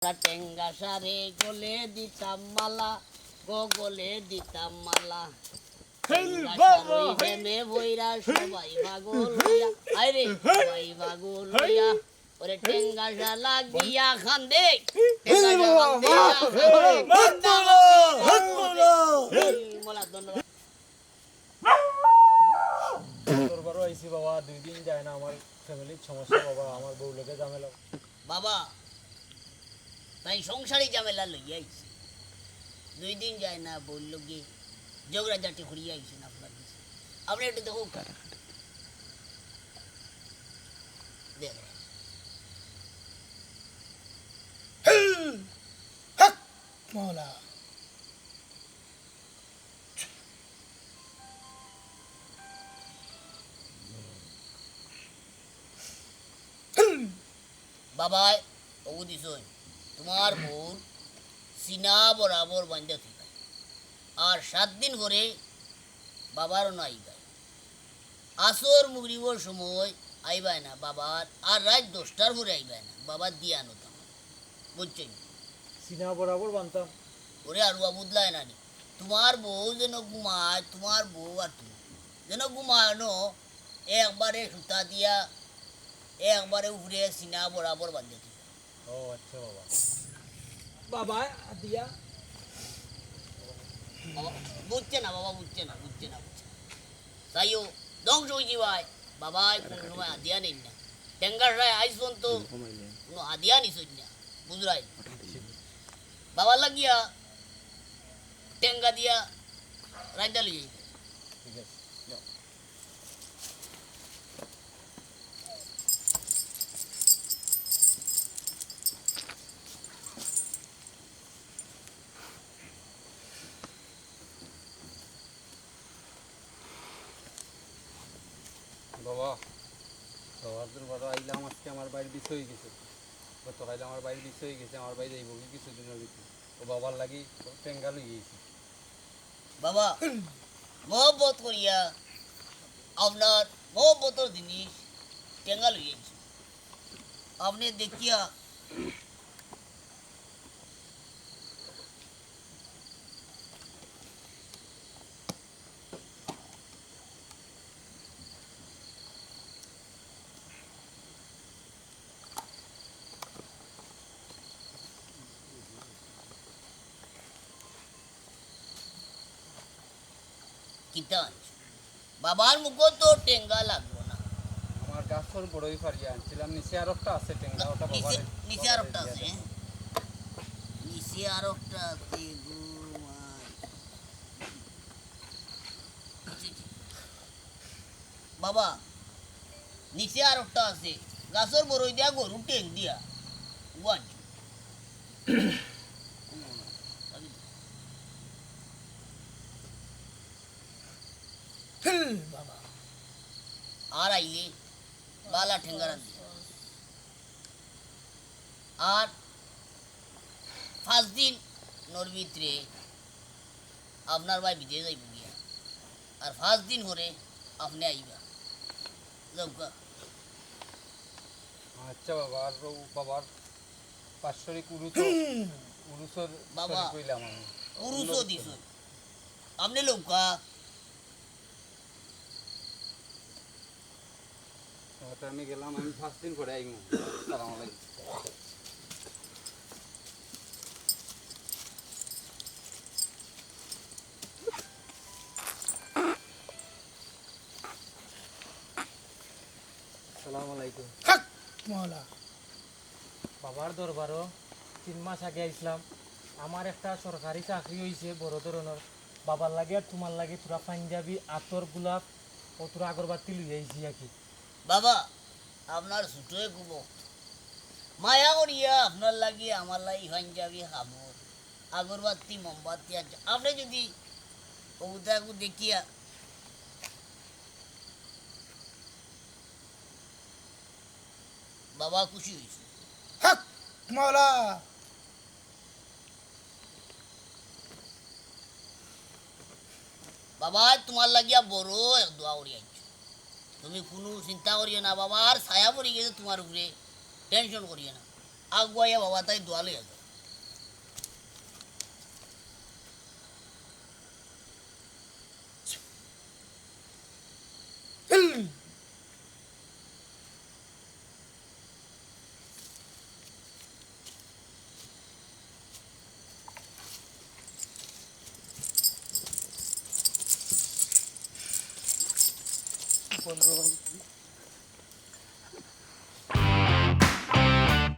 Tenga সারে গলে দিতাম মালা, গলে দিতাম মালা। হেমে বইরা সবাই পাগল হইয়া, আরে সবাই পাগল হইয়া, ওরে টেঙ্গা শালা গিয়া খান্দে, মোলা ধন্যবাদ। তোর বারো আইসি বাবা, 2 দিন যায় না, আমার ফ্যামিলির সমস্যা বাবা, আমার বউ লোকে ঝামেলা বাবা। তাই সংসারী ঝামেলা লইয়া আইছে, 2 দিন যায় না বললো গিয়ে ঝগড়াঝাটি করিয়া আইছেন আপনার কাছে। আপনি একটু দেখুন দেখেন। মৌলা বাবাই ওগু দিছই তোমার বোন সিনা বরাবর বান্ধা থেকে, আর 7 দিন পরে বাবারও না আইবাই। আসর মুগরিবর সময় আইবাই না বাবার, আর রাত 10টার পরে আইবাই না বাবার দিয়া আনতাম, বুঝছেন? সিনা বরাবর বানতাম। ওরে আরুয়া বুদলায় নানি, তোমার বউ যেন ঘুমায়, তোমার বউ আর তুমি যেন ঘুমায় ন, একবারে সুতা দিয়া একবারে উড়ে সিনা বরাবর বান্ধে থেকে। ও আচ্ছা বাবা। বাবা দিয়া বুঝছে না বাবা, বুঝছে না, বুঝছে না, বুঝছে না। তাইও ধ্বংস হয়েছি ভাই। বাবাই কোনো সময় আদিয়া নেই না, টেঙ্গার রায় আইসন তো কোনো আদিয়া নিছই না, বুঝলাই? বাবার লাগিয়া টেঙ্গা দিয়া রাজা লিয়ে ঠিক আছে। বাবা বাবার বারো আইলাম, আজকে আমার বাড়ির বিষয় হয়ে গেছে, গতকাল আমার বাড়ির বিষয় হয়ে গেছে, আমার বাড়ি যাইব কি কিছুদিনের ভিতরে, ও বাবার লাগি টেঙ্গা লই গেছি। বাবা। মহব্বত করিয়া আপনার মহব্বতর জিনিস টেঙ্গা লইয়েছি, আপনি দেখিয়া কিতান বাবার মুখ তো টেঙ্গা লাগলো না। আমার গাছর বড়ই ফারিয়া আনছিলাম, নিচে আর একটা আছে টেঙ্গা, ওটা বাবার নিচে আর একটা আছে, নিচে আর একটা আছে গো মাই। বাবা নিচে আর একটা আছে, গাছর বড়ই দিয়া গরু টেং দিয়া ওয়ান। বাবা আর আইলে বালা ঠেঙ্গারা দিয়া, আর 5 দিন নর ভিতরে আপনার ভাই বিদেশ যাইব গিয়া, আর 5 দিন পরে আপনি আইবা যাওকা। আচ্ছা বাবা। আর বাবার পার্শ্বরিক উরুসর বাবা কইলাম আমি, উরুসও দিছ আপনি লৌকা। ওটা আমি গেলাম, আমি 5 দিন পরে আইমু। আসসালামু আলাইকুম। আসসালামু আলাইকুম। মৌলা বাবার দরবারও 3 মাস আগে আইসলাম, আমার একটা সরকারি চাকরি হয়েছে বড় ধরনের, বাবার লাগে আর তোমার লাগে তোরা পাঞ্জাবি আতর গোলাপ ও তোরা আগরবাতি লই আইছি আর কি। বাবা আপনার ছুটোয় গুব মায়া করিয়া আপনার লাগি আমার লাগি পাঞ্জাবি খামর আগরবাতি মোমবাতি আছে, আপনি যদি ওটাকে দেখিয়া বাবা খুশি হয়েছে। হক মৌলা বাবা তোমার লাগিয়া বড় এক দোয়া করি আইছো, তুমি কোনো চিন্তা করিও না বাবা, আর ছায়া পড়ে গেছে তোমার উপরে, টেনশন করিও না। আগুয়াইয়া বাবা তাই দোয়া লইয়া যাও। হিল বন্ধু